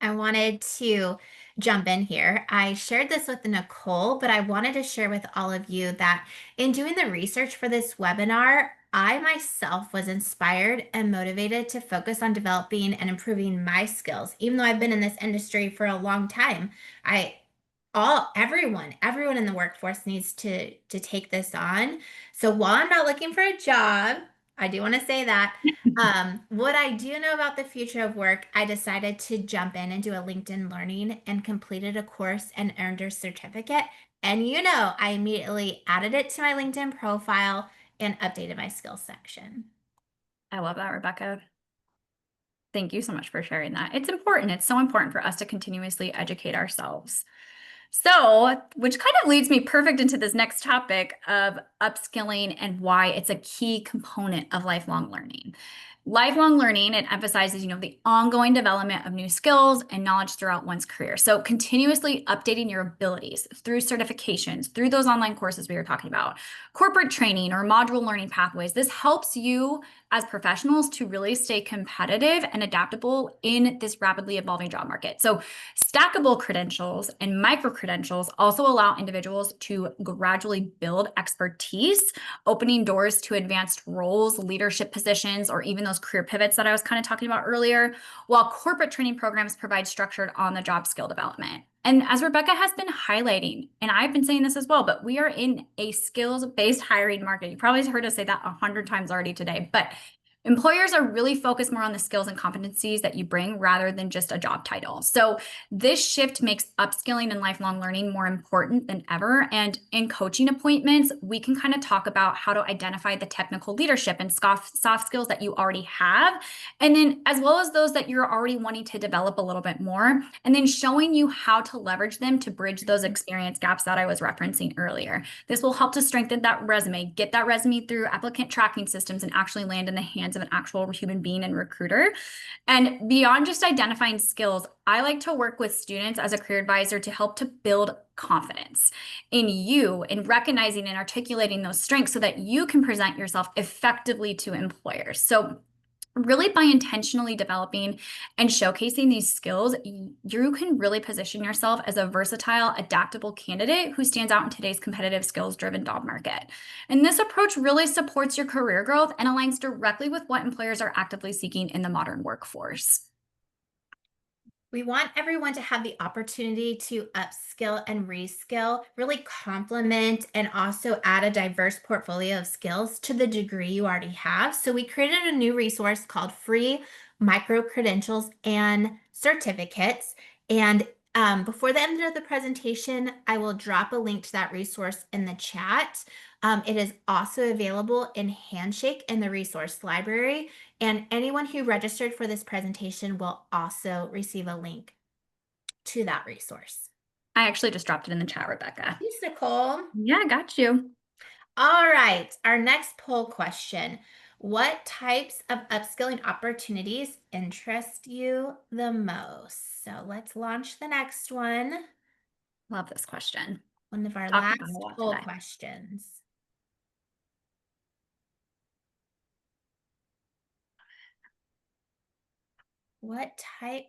I wanted to jump in here. I shared this with Nicole, but I wanted to share with all of you that in doing the research for this webinar, I myself was inspired and motivated to focus on developing and improving my skills. Even though I've been in this industry for a long time, I everyone in the workforce needs to take this on. So while I'm not looking for a job, I do want to say that what I do know about the future of work, I decided to jump in and do a LinkedIn Learning and completed a course and earned a certificate. And I immediately added it to my LinkedIn profile and updated my skills section. I love that, Rebecca. Thank you so much for sharing that. It's important. It's so important for us to continuously educate ourselves. So, which kind of leads me perfect into this next topic of upskilling and why it's a key component of lifelong learning. Lifelong learning, it emphasizes, the ongoing development of new skills and knowledge throughout one's career. So continuously updating your abilities through certifications, through those online courses we were talking about, corporate training or module learning pathways. This helps you as professionals to really stay competitive and adaptable in this rapidly evolving job market. So stackable credentials and micro credentials also allow individuals to gradually build expertise, opening doors to advanced roles, leadership positions, or even those career pivots that I was kind of talking about earlier, while corporate training programs provide structured on-the-job skill development. And as Rebecca has been highlighting, and I've been saying this as well, but we are in a skills-based hiring market. You probably heard us say that 100 times already today, but employers are really focused more on the skills and competencies that you bring rather than just a job title. So this shift makes upskilling and lifelong learning more important than ever. And in coaching appointments, we can kind of talk about how to identify the technical leadership and soft skills that you already have, and then as well as those that you're already wanting to develop a little bit more, and then showing you how to leverage them to bridge those experience gaps that I was referencing earlier. This will help to strengthen that resume, get that resume through applicant tracking systems, and actually land in the hands of an actual human being and recruiter. And beyond just identifying skills, I like to work with students as a career advisor to help to build confidence in you, in recognizing and articulating those strengths so that you can present yourself effectively to employers. So really by intentionally developing and showcasing these skills, you can really position yourself as a versatile, adaptable candidate who stands out in today's competitive, skills-driven job market. And this approach really supports your career growth and aligns directly with what employers are actively seeking in the modern workforce. We want everyone to have the opportunity to upskill and reskill, really complement and also add a diverse portfolio of skills to the degree you already have. So we created a new resource called Free Micro Credentials and Certificates. And before the end of the presentation, I will drop a link to that resource in the chat. It is also available in Handshake in the resource library. And anyone who registered for this presentation will also receive a link to that resource. I actually just dropped it in the chat, Rebecca. Thanks, Nicole. Yeah, got you. All right, our next poll question. What types of upskilling opportunities interest you the most? So let's launch the next one. Love this question. One of our Talked about a last lot poll today. questions. What type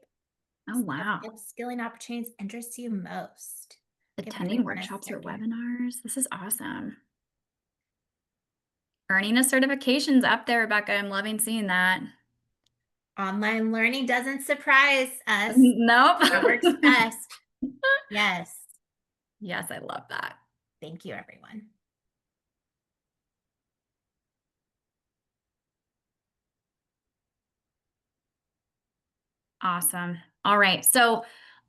Oh, wow. of upskilling opportunities interest you most? Give Attending everyone a workshops or second. webinars. This is awesome. Earning a certification's up there, Rebecca. I'm loving seeing that. Online learning doesn't surprise us. Nope. That works best. Yes. Yes, I love that. Thank you, everyone. Awesome. All right. So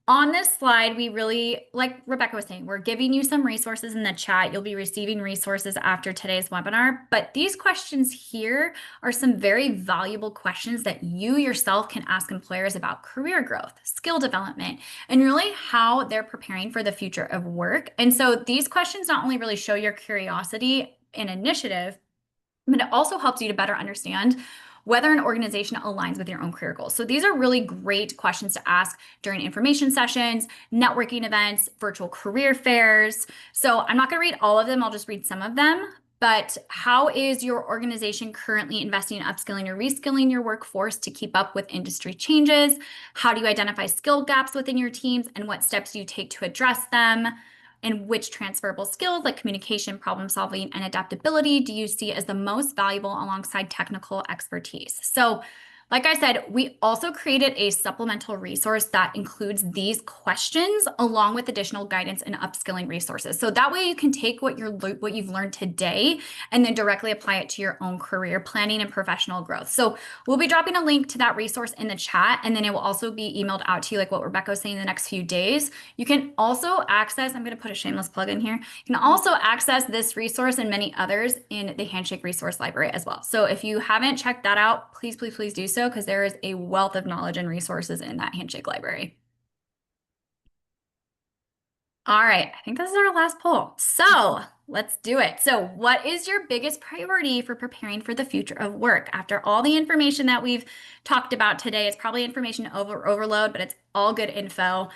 on this slide, we really, like Rebecca was saying, we're giving you some resources in the chat. You'll be receiving resources after today's webinar, but these questions here are some very valuable questions that you yourself can ask employers about career growth, skill development, and really how they're preparing for the future of work. And so these questions not only really show your curiosity and initiative, but it also helps you to better understand whether an organization aligns with your own career goals. So these are really great questions to ask during information sessions, networking events, virtual career fairs. So I'm not going to read all of them, I'll just read some of them. But how is your organization currently investing in upskilling or reskilling your workforce to keep up with industry changes? How do you identify skill gaps within your teams, and what steps do you take to address them? And which transferable skills like communication, problem solving, and adaptability do you see as the most valuable alongside technical expertise? So, like I said, we also created a supplemental resource that includes these questions along with additional guidance and upskilling resources. So that way you can take what you've learned today and then directly apply it to your own career planning and professional growth. So we'll be dropping a link to that resource in the chat, and then it will also be emailed out to you like what Rebecca was saying in the next few days. You can also access, I'm going to put a shameless plug in here. You can also access this resource and many others in the Handshake resource library as well. So if you haven't checked that out, please, please, please do so, because there is a wealth of knowledge and resources in that Handshake library. All right, I think this is our last poll. So let's do it. So what is your biggest priority for preparing for the future of work? After all the information that we've talked about today, it's probably information overload, but it's all good info.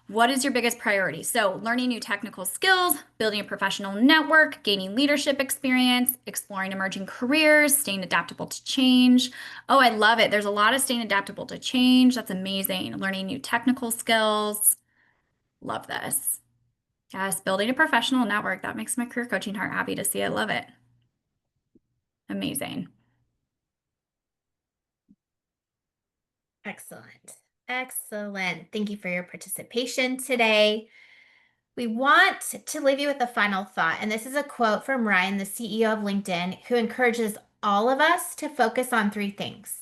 What is your biggest priority? So learning new technical skills, building a professional network, gaining leadership experience, exploring emerging careers, staying adaptable to change. Oh, I love it. There's a lot of staying adaptable to change. That's amazing. Learning new technical skills. Love this. Yes, building a professional network. That makes my career coaching heart happy to see. I love it. Amazing. Excellent. Excellent. Thank you for your participation today. We want to leave you with a final thought. And this is a quote from Ryan, the CEO of LinkedIn, who encourages all of us to focus on three things.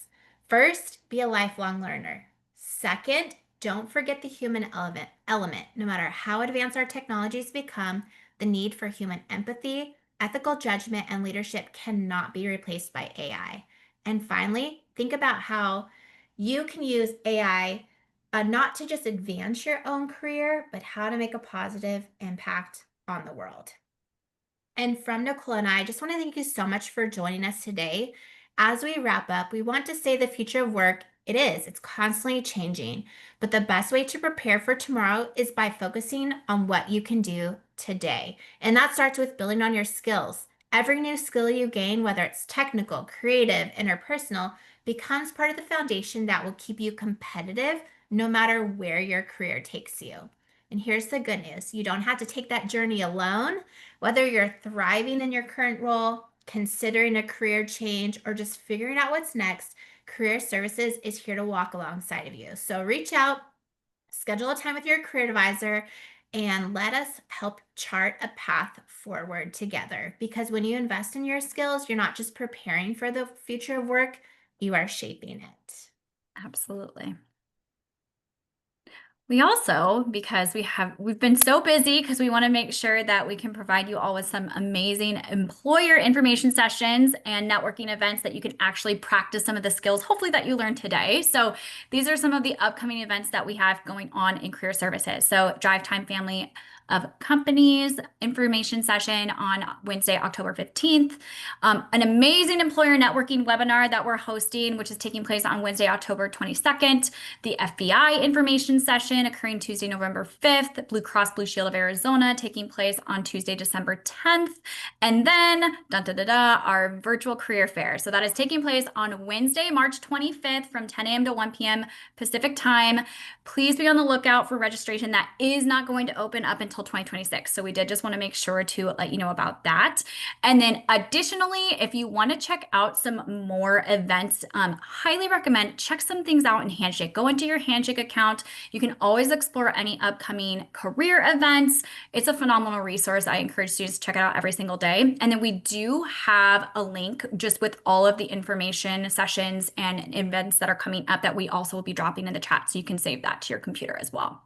First, be a lifelong learner. Second, don't forget the human element. No matter how advanced our technologies become, the need for human empathy, ethical judgment, and leadership cannot be replaced by AI. And finally, think about how you can use AI not to just advance your own career, but how to make a positive impact on the world. And from Nicole and I just want to thank you so much for joining us today. As we wrap up, we want to say the future of work, it's constantly changing. But the best way to prepare for tomorrow is by focusing on what you can do today. And that starts with building on your skills. Every new skill you gain, whether it's technical, creative, interpersonal, becomes part of the foundation that will keep you competitive no matter where your career takes you. And here's the good news. You don't have to take that journey alone. Whether you're thriving in your current role, considering a career change, or just figuring out what's next, Career Services is here to walk alongside of you. So reach out, schedule a time with your career advisor, and let us help chart a path forward together. Because when you invest in your skills, you're not just preparing for the future of work, you are shaping it. Absolutely. We also, because we've been so busy because we want to make sure that we can provide you all with some amazing employer information sessions and networking events that you can actually practice some of the skills, hopefully that you learned today. So these are some of the upcoming events that we have going on in Career Services. So Drive Time Family of Companies information session on Wednesday, October 15th. An amazing employer networking webinar that we're hosting, which is taking place on Wednesday, October 22nd. The FBI information session occurring Tuesday, November 5th. Blue Cross Blue Shield of Arizona taking place on Tuesday, December 10th. And then, our virtual career fair. So that is taking place on Wednesday, March 25th from 10 a.m. to 1 p.m. Pacific time. Please be on the lookout for registration. That is not going to open up until until 2026. So we did just want to make sure to let you know about that. And then additionally, if you want to check out some more events, highly recommend check some things out in Handshake. Go into your Handshake account. You can always explore any upcoming career events. It's a phenomenal resource. I encourage students to check it out every single day. And then we do have a link just with all of the information, sessions, and events that are coming up that we also will be dropping in the chat. So you can save that to your computer as well.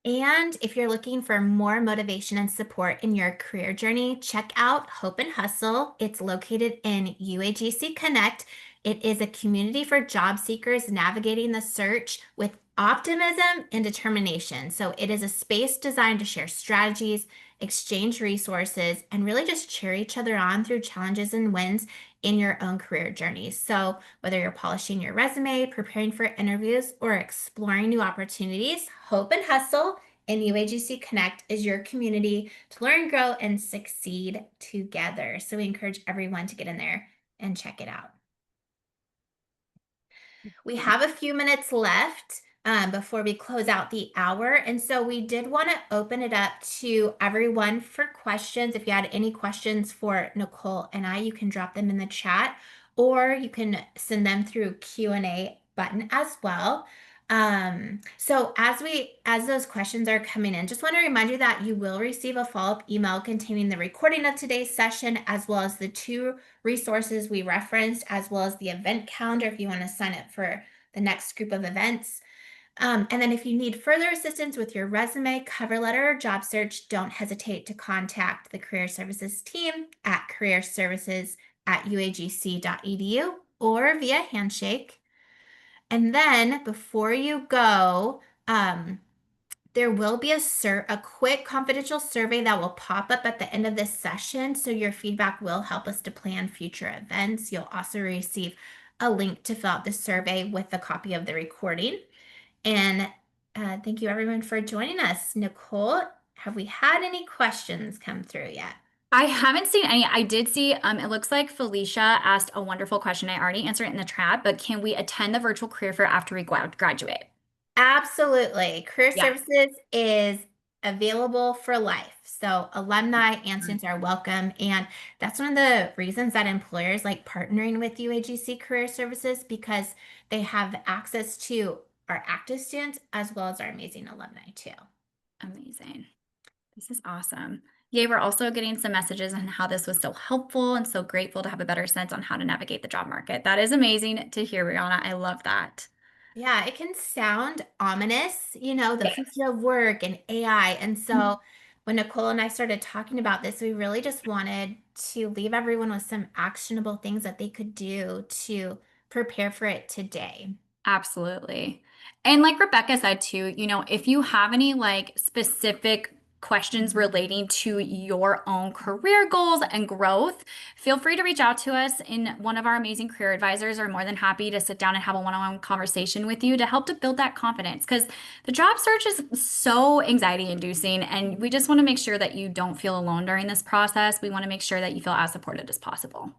And if you're looking for more motivation and support in your career journey, check out Hope and Hustle. It's located in UAGC Connect. It is a community for job seekers navigating the search with optimism and determination. So it is a space designed to share strategies, exchange resources, and really just cheer each other on through challenges and wins in your own career journeys. So whether you're polishing your resume, preparing for interviews, or exploring new opportunities, Hope and Hustle and UAGC Connect is your community to learn, grow, and succeed together. So we encourage everyone to get in there and check it out. We have a few minutes left before we close out the hour. And so we did want to open it up to everyone for questions. If you had any questions for Nicole and I, you can drop them in the chat or you can send them through Q&A button as well. So as those questions are coming in, just want to remind you that you will receive a follow-up email containing the recording of today's session, as well as the 2 resources we referenced, as well as the event calendar if you want to sign up for the next group of events. And then if you need further assistance with your resume, cover letter, or job search, don't hesitate to contact the Career Services team at careerservices@uagc.edu or via Handshake. And then before you go, there will be a quick confidential survey that will pop up at the end of this session. So your feedback will help us to plan future events. You'll also receive a link to fill out the survey with a copy of the recording. And thank you everyone for joining us. Nicole, have we had any questions come through yet? I haven't seen any. I did see, it looks like Felicia asked a wonderful question. I already answered it in the chat, but can we attend the virtual career fair after we graduate? Absolutely. Career Yeah. Services is available for life. So alumni and students are welcome. And that's one of the reasons that employers like partnering with UAGC Career Services, because they have access to our active students as well as our amazing alumni too. Amazing. This is awesome. Yay, we're also getting some messages on how this was so helpful and so grateful to have a better sense on how to navigate the job market. That is amazing to hear, Rihanna. I love that. Yeah, it can sound ominous, the Yes. future of work and AI. And so when Nicole and I started talking about this, we really just wanted to leave everyone with some actionable things that they could do to prepare for it today. Absolutely. And like Rebecca said too, if you have any like specific questions relating to your own career goals and growth, feel free to reach out to us, and one of our amazing career advisors are more than happy to sit down and have a one-on-one conversation with you to help to build that confidence, because the job search is so anxiety inducing, and we just want to make sure that you don't feel alone during this process. We want to make sure that you feel as supported as possible.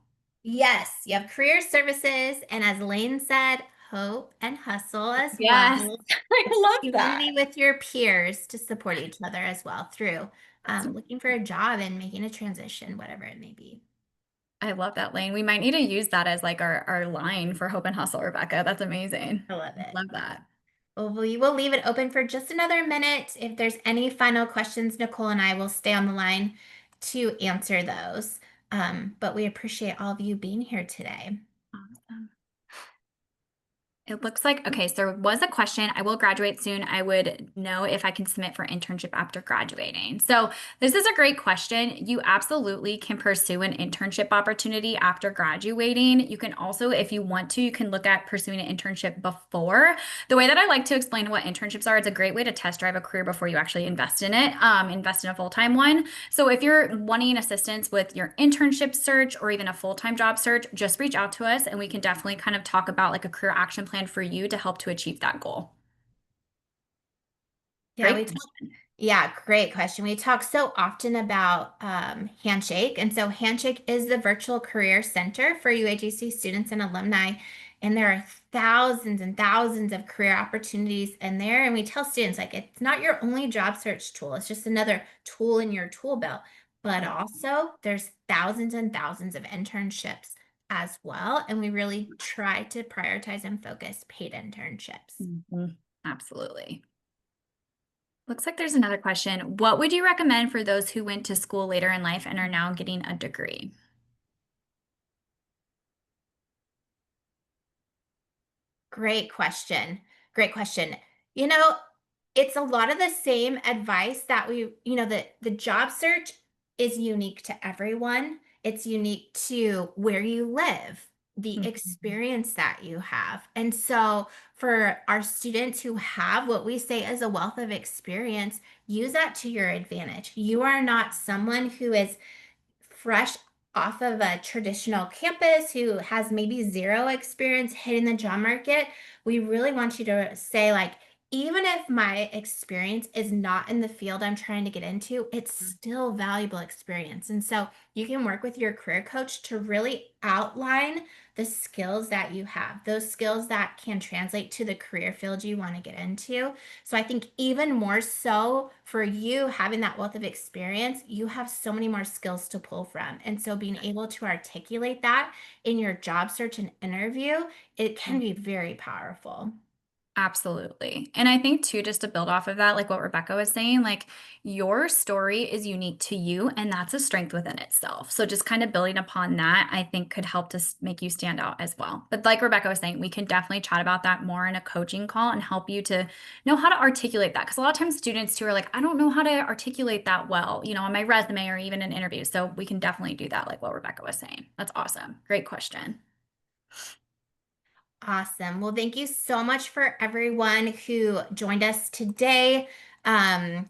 Yes, you have career services, and as Lane said, hope and hustle as Yes, well. I love Community that. with your peers to support each other as well through That's looking for a job and making a transition, whatever it may be. I love that, Lane. We might need to use that as like our line for Hope and Hustle, Rebecca. That's amazing. I love it. Love that. Well, we will leave it open for just another minute. If there's any final questions, Nicole and I will stay on the line to answer those. But we appreciate all of you being here today. Awesome. It looks like, okay, so there was a question. I will graduate soon. I would know if I can submit for internship after graduating. So this is a great question. You absolutely can pursue an internship opportunity after graduating. You can also, if you want to, you can look at pursuing an internship before. The way that I like to explain what internships are, it's a great way to test drive a career before you actually invest in it, invest in a full-time one. So if you're wanting assistance with your internship search or even a full-time job search, just reach out to us and we can definitely kind of talk about like a career action plan for you to help to achieve that goal. Yeah, Great question. great question. We talk so often about Handshake. And so Handshake is the virtual career center for UAGC students and alumni. And there are thousands and thousands of career opportunities in there. And we tell students, like, it's not your only job search tool, it's just another tool in your tool belt. But Right. also, there's thousands and thousands of internships as well. And we really try to prioritize and focus paid internships. Mhm. Absolutely. Looks like there's another question. What would you recommend for those who went to school later in life and are now getting a degree? Great question. Great question. You know, it's a lot of the same advice that the job search is unique to everyone. It's unique to where you live, the Mhm. experience that you have. And so for our students who have what we say is a wealth of experience, use that to your advantage. You are not someone who is fresh off of a traditional campus who has maybe zero experience hitting the job market. We really want you to say, like, even if my experience is not in the field I'm trying to get into, it's still valuable experience. And so you can work with your career coach to really outline the skills that you have, those skills that can translate to the career field you want to get into. So I think even more so for you having that wealth of experience, you have so many more skills to pull from. And so being able to articulate that in your job search and interview, it can be very powerful. Absolutely. And I think too, just to build off of that, like what Rebecca was saying, like your story is unique to you, and that's a strength within itself. So just kind of building upon that, I think could help to make you stand out as well. But like Rebecca was saying, we can definitely chat about that more in a coaching call and help you to know how to articulate that. Because a lot of times students too are like, I don't know how to articulate that well, on my resume or even in interviews. So we can definitely do that, like what Rebecca was saying. That's awesome. Great question. Awesome. Well, thank you so much for everyone who joined us today. Um,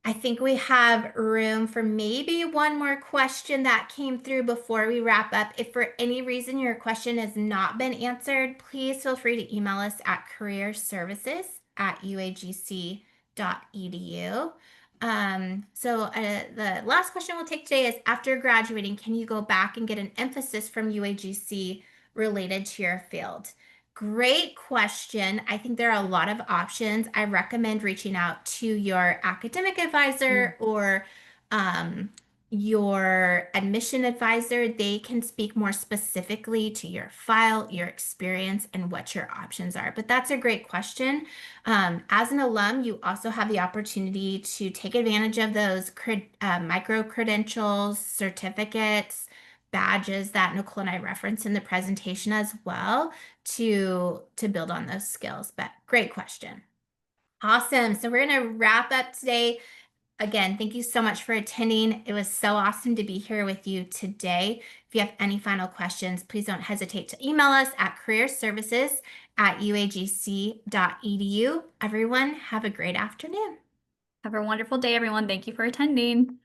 I think we have room for maybe one more question that came through before we wrap up. If for any reason your question has not been answered, please feel free to email us at careerservices@uagc.edu. The last question we'll take today is, after graduating, can you go back and get an emphasis from UAGC related to your field? Great question. I think there are a lot of options. I recommend reaching out to your academic advisor or um, your admission advisor. They can speak more specifically to your file, your experience, and what your options are. But that's a great question. As an alum, you also have the opportunity to take advantage of those micro credentials, certificates, badges that Nicole and I referenced in the presentation as well to build on those skills. But great question. Awesome. So we're going to wrap up today. Again, thank you so much for attending. It was so awesome to be here with you today. If you have any final questions, please don't hesitate to email us at careerservices@uagc.edu. Everyone, have a great afternoon. Have a wonderful day, everyone. Thank you for attending.